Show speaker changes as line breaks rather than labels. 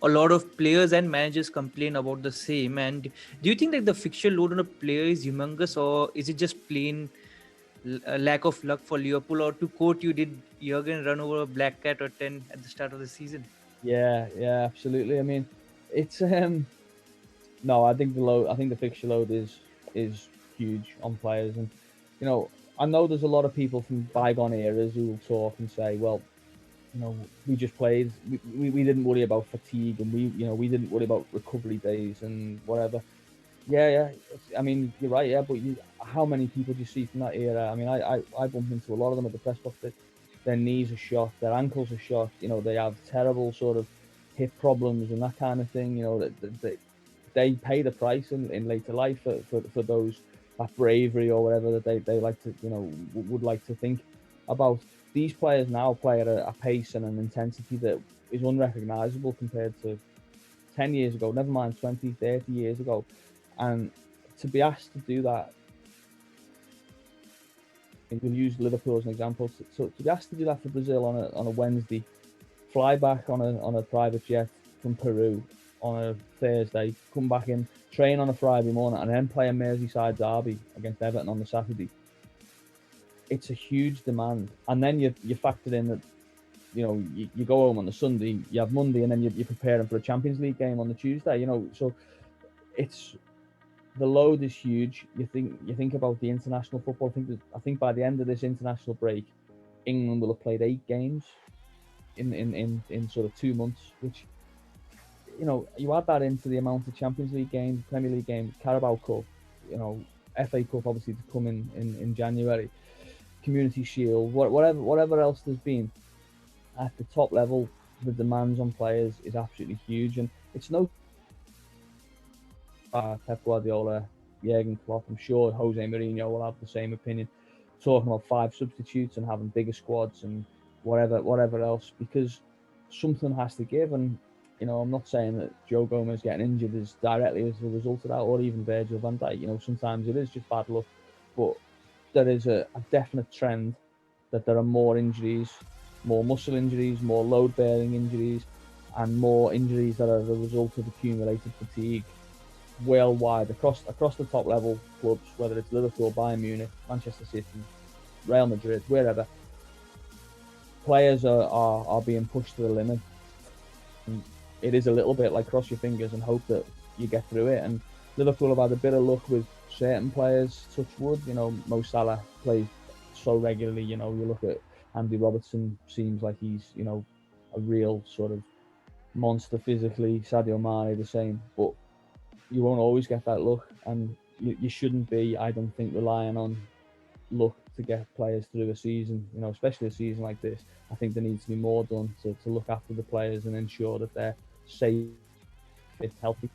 a lot of players and managers complain about the same. And do you think that the fixture load on a player is humongous, or is it just plain lack of luck for Liverpool? Or to quote you, did Jurgen run over a black cat or 10 at the start of the season?
Yeah, absolutely. I mean, it's no, I think the fixture load is huge on players, and you know, I know there's a lot of people from bygone eras who will talk and say, well, you know, we just played, we didn't worry about fatigue, and we didn't worry about recovery days and whatever. Yeah. I mean, you're right. Yeah, but how many people do you see from that era? I mean, I bumped into a lot of them at the press box. That their knees are shot, their ankles are shot. You know, they have terrible sort of hip problems and that kind of thing. You know, they pay the price in later life for those, that bravery or whatever that they like to, would like to think about. These players now play at a pace and an intensity that is unrecognizable compared to 10 years ago, never mind 20, 30 years ago. And to be asked to do that, we'll use Liverpool as an example. So to be asked to do that for Brazil on a Wednesday, fly back on a private jet from Peru on a Thursday, come back in, train on a Friday morning, and then play a Merseyside derby against Everton on the Saturday. It's a huge demand. And then you factor in that, you go home on the Sunday, you have Monday, and then you're preparing for a Champions League game on the Tuesday. So it's the load is huge. You think about the international football. I think by the end of this international break, England will have played 8 games in sort of 2 months, which, you add that into the amount of Champions League games, Premier League games, Carabao Cup, FA Cup obviously to come in January, Community Shield, whatever else there's been at the top level. The demands on players is absolutely huge, and it's no Pep Guardiola, Jurgen Klopp. I'm sure Jose Mourinho will have the same opinion, talking about 5 substitutes and having bigger squads and whatever else, because something has to give. And I'm not saying that Joe Gomez getting injured is directly as a result of that, or even Virgil van Dijk. Sometimes it is just bad luck, but there is a definite trend that there are more injuries, more muscle injuries, more load-bearing injuries, and more injuries that are the result of accumulated fatigue worldwide across the top level clubs, whether it's Liverpool, Bayern Munich, Manchester City, Real Madrid, wherever. Players are being pushed to the limit. And it is a little bit like cross your fingers and hope that you get through it. And Liverpool have had a bit of luck with certain players, touch wood. Mo Salah plays so regularly. You look at Andy Robertson, seems like he's, a real sort of monster physically. Sadio Mane the same, but you won't always get that luck, and you shouldn't be, I don't think, relying on luck to get players through a season, especially a season like this. I think there needs to be more done to look after the players and ensure that they're safe, fit, healthy.